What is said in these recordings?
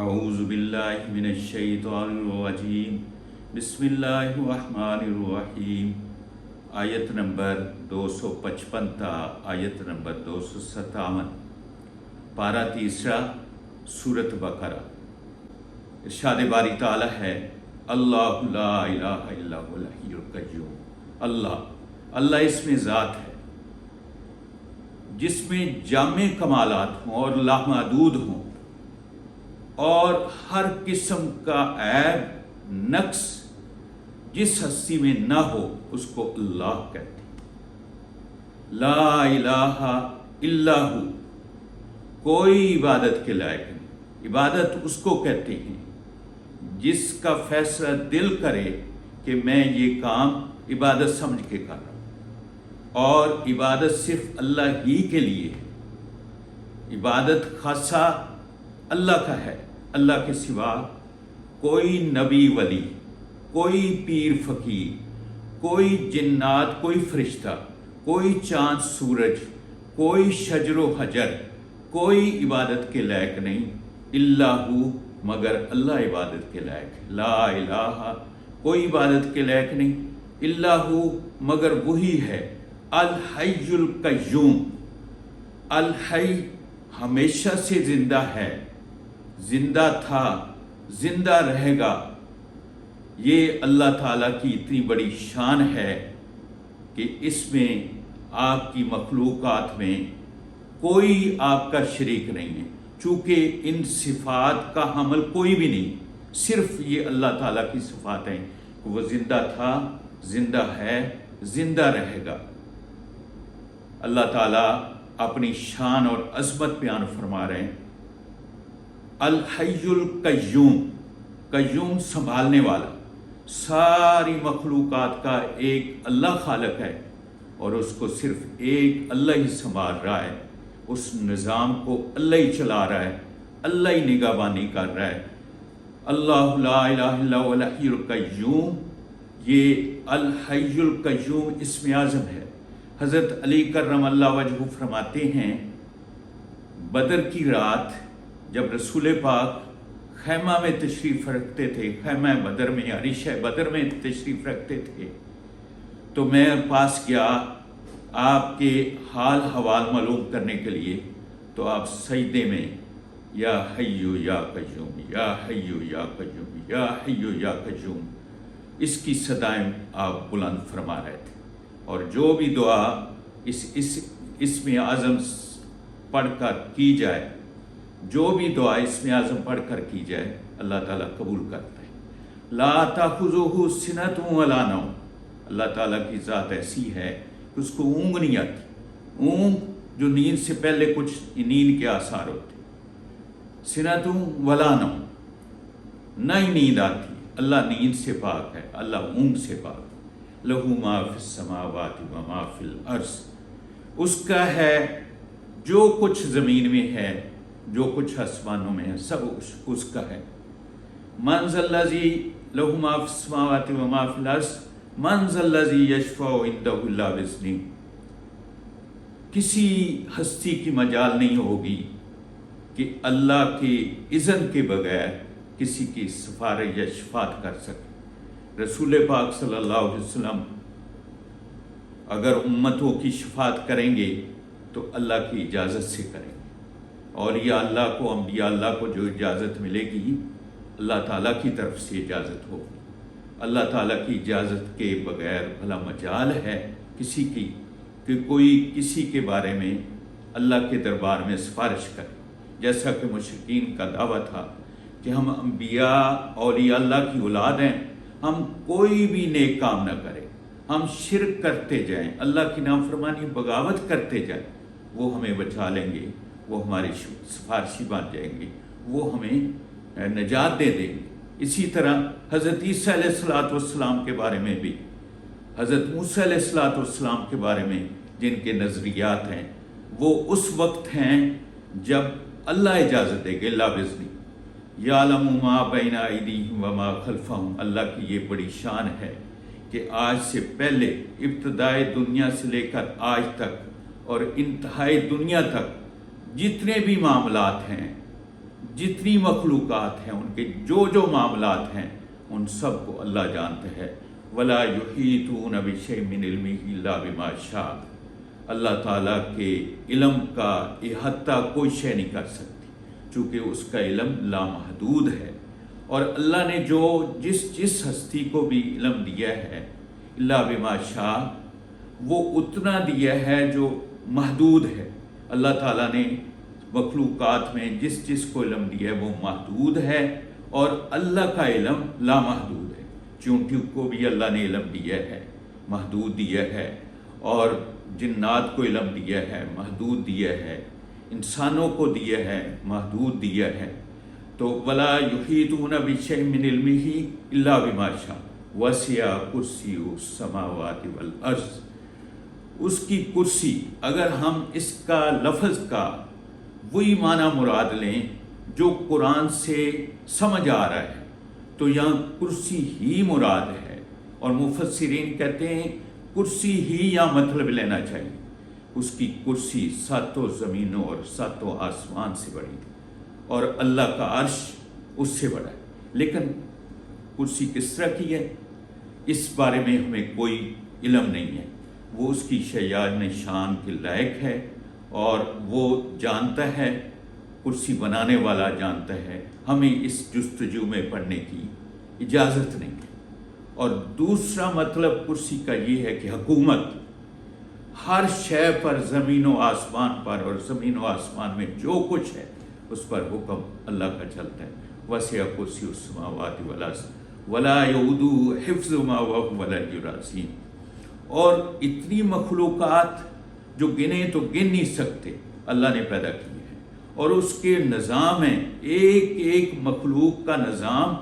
اعوذ باللہ من الشیطان الرجیم بسم اللہ الرحمن الرحیم۔ آیت نمبر 255 تا آیت نمبر 257، پارہ تیسرا، سورۃ بقرہ۔ ارشاد باری تعالی ہے، اللہ لا الہ الا هو الحی القیوم۔ اللہ اس میں ذات ہے جس میں جامع کمالات ہوں اور لامحدود ہوں، اور ہر قسم کا عیب نقص جس ہستی میں نہ ہو اس کو اللہ کہتے ہیں۔ لا الہ الا ہو، کوئی عبادت کے لائق نہیں۔ عبادت اس کو کہتے ہیں جس کا فیصلہ دل کرے کہ میں یہ کام عبادت سمجھ کے کر رہا ہوں، اور عبادت صرف اللہ ہی کے لیے ہے۔ عبادت خاصہ اللہ کا ہے، اللہ کے سوا کوئی نبی ولی، کوئی پیر فقیر، کوئی جنات، کوئی فرشتہ، کوئی چاند سورج، کوئی شجر و حجر، کوئی عبادت کے لائق نہیں الا ہو، مگر اللہ عبادت کے لائق ہے۔ لا الہ، کوئی عبادت کے لائق نہیں الا ہو، مگر وہی ہے الحی القیوم۔ الحی ہمیشہ سے زندہ ہے، زندہ تھا، زندہ رہے گا۔ یہ اللہ تعالیٰ کی اتنی بڑی شان ہے کہ اس میں آپ کی مخلوقات میں کوئی آپ کا شریک نہیں ہے، چونکہ ان صفات کا حامل کوئی بھی نہیں، صرف یہ اللہ تعالیٰ کی صفات ہیں کہ وہ زندہ تھا، زندہ ہے، زندہ رہے گا۔ اللہ تعالیٰ اپنی شان اور عظمت بیان فرما رہے ہیں۔ الحی القیوم، قیوم سنبھالنے والا، ساری مخلوقات کا ایک اللہ خالق ہے، اور اس کو صرف ایک اللہ ہی سنبھال رہا ہے، اس نظام کو اللہ ہی چلا رہا ہے، اللہ ہی نگہبانی کر رہا ہے۔ اللہ لا الہ الا هو الحی القیوم، یہ الحی القیوم اسم اعظم ہے۔ حضرت علی کرم اللہ وجہہ فرماتے ہیں، بدر کی رات جب رسول پاک خیمہ میں تشریف رکھتے تھے، خیمہ بدر میں، عریشہ بدر میں تشریف رکھتے تھے، تو میں پاس گیا آپ کے حال حوال معلوم کرنے کے لیے، تو آپ سجدے میں یا حیو یا قیوم، یا حیو یا قیوم، یا حیو یا قیوم، اس کی صدائیں آپ بلند فرما رہے تھے۔ اور جو بھی دعا اسم اعظم پڑھ کر کی جائے، جو بھی دعا اسم اعظم پڑھ کر کی جائے، اللہ تعالیٰ قبول کرتا ہے۔ لا تأخذہ سنۃ ولا نوم، اللہ تعالیٰ کی ذات ایسی ہے کہ اس کو اونگ نہیں آتی۔ اونگ جو نیند سے پہلے کچھ نیند کے آثار ہوتے، سنۃ ولا نوم، نہ ہی نیند آتی۔ اللہ نیند سے پاک ہے، اللہ اونگ سے پاک ہے۔ لہ ما فی السماوات و ما فی الارض، اس کا ہے جو کچھ زمین میں ہے، جو کچھ آسمانوں میں ہے، سب اس کا ہے۔ من ذا الذی لہ ما فی السماوات و ما فی الارض من ذا الذی یشفع عندہ الا باذنہ، کسی ہستی کی مجال نہیں ہوگی کہ اللہ کے اذن کے بغیر کسی کی سفارش یا شفاعت کر سکے۔ رسول پاک صلی اللہ علیہ وسلم اگر امتوں کی شفاعت کریں گے تو اللہ کی اجازت سے کریں گے، اور یہ اللہ کو، انبیاء اللہ کو جو اجازت ملے گی، اللہ تعالیٰ کی طرف سے اجازت ہوگی۔ اللہ تعالیٰ کی اجازت کے بغیر بھلا مجال ہے کسی کی کہ کوئی کسی کے بارے میں اللہ کے دربار میں سفارش کرے، جیسا کہ مشرکین کا دعویٰ تھا کہ ہم انبیاء اولیاء اللہ کی اولاد ہیں، ہم کوئی بھی نیک کام نہ کریں، ہم شرک کرتے جائیں، اللہ کی نافرمانی بغاوت کرتے جائیں، وہ ہمیں بچا لیں گے، وہ ہماری سفارشی بن جائیں گے، وہ ہمیں نجات دے دیں گے۔ اسی طرح حضرت عیسیٰ علیہ السلام کے بارے میں بھی، حضرت موسیٰ علیہ السلام کے بارے میں جن کے نظریات ہیں، وہ اس وقت ہیں جب اللہ اجازت دے گے، لا باذنہ۔ یعلم ما بین ایدیہم وما خلفہم، اللہ کی یہ بڑی شان ہے کہ آج سے پہلے، ابتدائے دنیا سے لے کر آج تک اور انتہائی دنیا تک جتنے بھی معاملات ہیں، جتنی مخلوقات ہیں ان کے جو معاملات ہیں ان سب کو اللہ جانتا ہے۔ ولا یحیطون بشیء من علمہ الا بما شاء، اللہ تعالیٰ کے علم کا احاطہ کوئی شے نہیں کر سکتی، چونکہ اس کا علم لامحدود ہے۔ اور اللہ نے جو جس ہستی کو بھی علم دیا ہے الا بما شاء، وہ اتنا دیا ہے جو محدود ہے۔ اللہ تعالیٰ نے مخلوقات میں جس کو علم دیا ہے وہ محدود ہے، اور اللہ کا علم لامحدود ہے۔ چونٹیوں کو بھی اللہ نے علم دیا ہے، محدود دیا ہے، اور جنات کو علم دیا ہے، محدود دیا ہے، انسانوں کو دیا ہے، محدود دیا ہے۔ تو ولا یحیطون بشیء من علمہ الا بما شاء وسع کرسیہ السماوات والارض۔ اس کی کرسی، اگر ہم اس کا لفظ کا وہی معنی مراد لیں جو قرآن سے سمجھ آ رہا ہے تو یہاں کرسی ہی مراد ہے، اور مفسرین کہتے ہیں کرسی ہی یہاں مطلب لینا چاہیے۔ اس کی کرسی ساتوں زمینوں اور ساتوں آسمان سے بڑی ہے، اور اللہ کا عرش اس سے بڑا ہے۔ لیکن کرسی کس طرح کی ہے اس بارے میں ہمیں کوئی علم نہیں ہے۔ وہ اس کی شیان شان کے لائق ہے، اور وہ جانتا ہے، کرسی بنانے والا جانتا ہے۔ ہمیں اس جستجو میں پڑھنے کی اجازت نہیں ہے۔ اور دوسرا مطلب کرسی کا یہ ہے کہ حکومت، ہر شے پر، زمین و آسمان پر اور زمین و آسمان میں جو کچھ ہے اس پر حکم اللہ کا چلتا ہے۔ وسع کرسی السماوات والارض ولا یؤودہ حفظہما وہو العلی العظیم۔ اور اتنی مخلوقات جو گنے تو گن نہیں سکتے اللہ نے پیدا کی ہے، اور اس کے نظام ہیں، ایک مخلوق کا نظام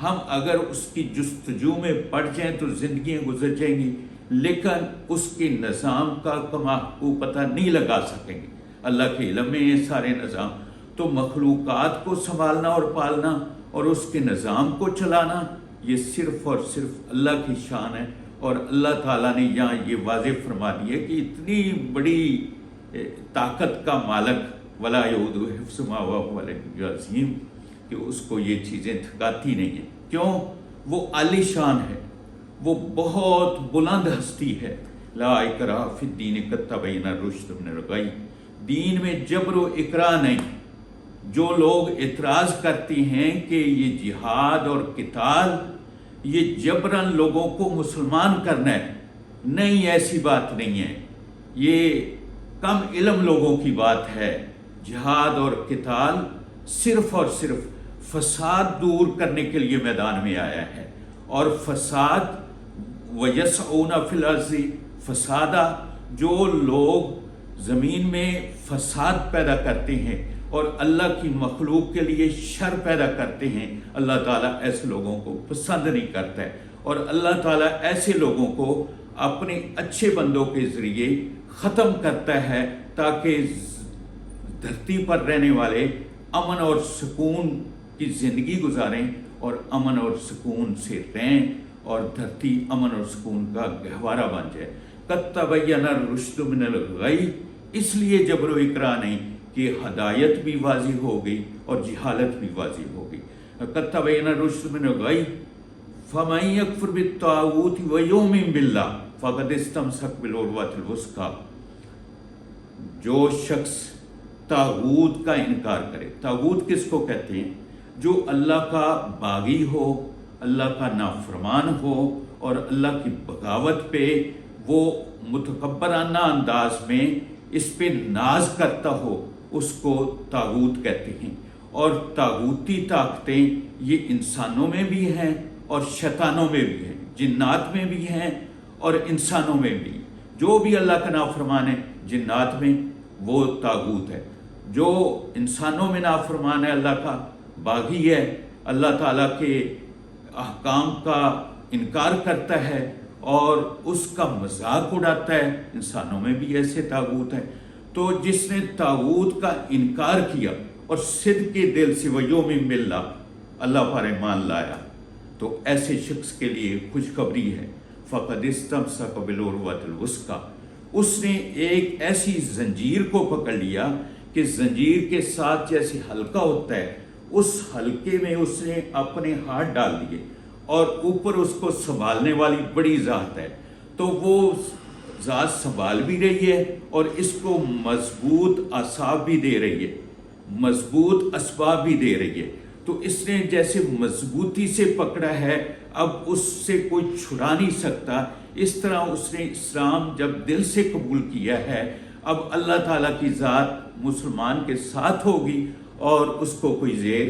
ہم اگر اس کی جستجو میں پڑ جائیں تو زندگیاں گزر جائیں گی، لیکن اس کے نظام کا کو پتہ نہیں لگا سکیں گے۔ اللہ کے علم میں یہ سارے نظام، تو مخلوقات کو سنبھالنا اور پالنا اور اس کے نظام کو چلانا یہ صرف اور صرف اللہ کی شان ہے۔ اور اللہ تعالیٰ نے یہاں یہ واضح فرما دیا کہ اتنی بڑی طاقت کا مالک ولا یؤودہ حفظہما وہو العلی العظیم کہ اس کو یہ چیزیں تھکاتی نہیں ہیں۔ کیوں؟ وہ عالی شان ہے، وہ بہت بلند ہستی ہے۔ لا اکراہ فی الدین قد تبین الرشد من الغی، دین میں جبر و اکراہ نہیں۔ جو لوگ اعتراض کرتے ہیں کہ یہ جہاد اور قتال یہ جبراً لوگوں کو مسلمان کرنا ہے، نہیں، ایسی بات نہیں ہے۔ یہ کم علم لوگوں کی بات ہے۔ جہاد اور قتال صرف اور صرف فساد دور کرنے کے لیے میدان میں آیا ہے، اور فساد وَيَسْعُونَ فِي الْأَرْضِ فَسَادًا، جو لوگ زمین میں فساد پیدا کرتے ہیں اور اللہ کی مخلوق کے لیے شر پیدا کرتے ہیں، اللہ تعالیٰ ایسے لوگوں کو پسند نہیں کرتا ہے، اور اللہ تعالیٰ ایسے لوگوں کو اپنے اچھے بندوں کے ذریعے ختم کرتا ہے تاکہ دھرتی پر رہنے والے امن اور سکون کی زندگی گزاریں اور امن اور سکون سے رہیں، اور دھرتی امن اور سکون کا گہوارہ بن جائے۔ قد تبین الرشد من الغی، اس لیے جبر و اکراہ نہیں کہ ہدایت بھی واضح ہو گئی اور جہالت بھی واضح ہو گئی۔ قد تبین الرشد من الغی فمن یکفر بالطاغوت ویؤمن باللہ فقد استمسک بالعروۃ الوثقی، جو شخص طاغوت کا انکار کرے، طاغوت کس کو کہتے ہیں؟ جو اللہ کا باغی ہو، اللہ کا نافرمان ہو، اور اللہ کی بغاوت پہ وہ متکبرانہ انداز میں اس پہ ناز کرتا ہو، اس کو طاغوت کہتے ہیں۔ اور طاغوتی طاقتیں یہ انسانوں میں بھی ہیں اور شیطانوں میں بھی ہیں، جنات میں بھی ہیں اور انسانوں میں بھی۔ جو بھی اللہ کا نافرمان ہے جنات میں وہ طاغوت ہے، جو انسانوں میں نافرمان ہے اللہ کا باغی ہے، اللہ تعالیٰ کے احکام کا انکار کرتا ہے اور اس کا مذاق اڑاتا ہے، انسانوں میں بھی ایسے طاغوت ہیں۔ تو جس نے طاغوت کا انکار کیا اور صدق کے دل سے ویؤمن باللہ، اللہ پر ایمان لایا، تو ایسے شخص کے لیے خوشخبری ہے، فقد استمسک بالعروۃ الوثقی، اس نے ایک ایسی زنجیر کو پکڑ لیا کہ زنجیر کے ساتھ جیسے حلقہ ہوتا ہے، اس حلقے میں اس نے اپنے ہاتھ ڈال دیے، اور اوپر اس کو سنبھالنے والی بڑی ذات ہے، تو وہ ذات سنبھال بھی رہی ہے اور اس کو مضبوط اعصاب بھی دے رہی ہے، مضبوط اسباب بھی دے رہی ہے۔ تو اس نے جیسے مضبوطی سے پکڑا ہے، اب اس سے کوئی چھڑا نہیں سکتا۔ اس طرح اس نے اسلام جب دل سے قبول کیا ہے، اب اللہ تعالیٰ کی ذات مسلمان کے ساتھ ہوگی اور اس کو کوئی زیر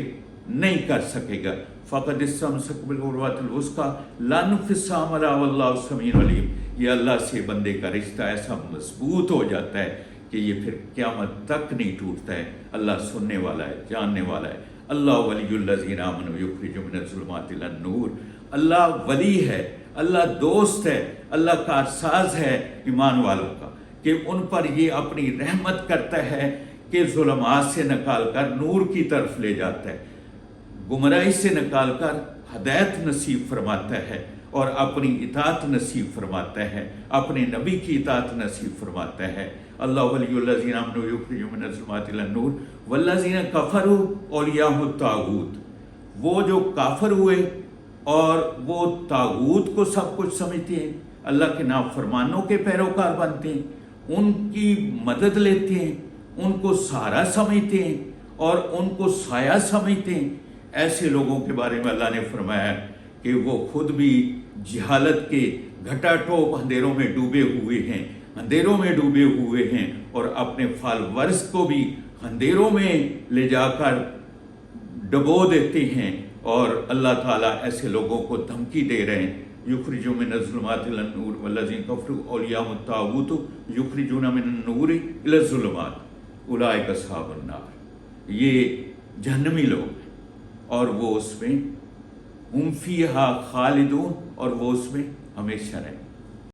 نہیں کر سکے گا۔ فقد استمسک بالعروۃ الوثقی لا انفصام لها واللہ سمیع علیم۔ یہ اللہ سے بندے کا رشتہ ایسا مضبوط ہو جاتا ہے کہ یہ پھر قیامت تک نہیں ٹوٹتا ہے۔ اللہ سننے والا ہے، جاننے والا ہے۔ اللہ ولی الذین آمنوا یخرجهم من الظلمات الی النور۔ اللہ ولی ہے، اللہ دوست ہے، اللہ کارساز ہے ایمان والوں کا، کہ ان پر یہ اپنی رحمت کرتا ہے کہ ظلمات سے نکال کر نور کی طرف لے جاتا ہے، گمراہی سے نکال کر ہدایت نصیب فرماتا ہے، اور اپنی اطاعت نصیب فرماتا ہے، اپنے نبی کی اطاعت نصیب فرماتا ہے۔ اللہ ولی الذین آمنوا یخرجهم من الظلمات الی النور والذین کفروا اولیاءهم الطاغوت۔ وہ جو کافر ہوئے اور وہ طاغوت کو سب کچھ سمجھتے ہیں، اللہ کے نافرمانوں کے پیروکار بنتے ہیں، ان کی مدد لیتے ہیں، ان کو سہارا سمجھتے ہیں اور ان کو سایہ سمجھتے ہیں، ایسے لوگوں کے بارے میں اللہ نے فرمایا کہ وہ خود بھی جہالت کے گھٹا ٹوپ اندھیروں میں ڈوبے ہوئے ہیں، اندھیروں میں ڈوبے ہوئے ہیں، اور اپنے فالورز کو بھی اندھیروں میں لے جا کر ڈبو دیتے ہیں، اور اللہ تعالیٰ ایسے لوگوں کو دھمکی دے رہے ہیں۔ یخرجون من الظلمات الی النور والذین کفروا اولیاءهم الطاغوت یخرجون من النور الی الظلمات اولئک اصحاب النار۔ یہ جہنمی لوگ ہیں اور وہ اس میں ہم فیہا خالدون، اور وہ اس میں ہمیشہ رہیں۔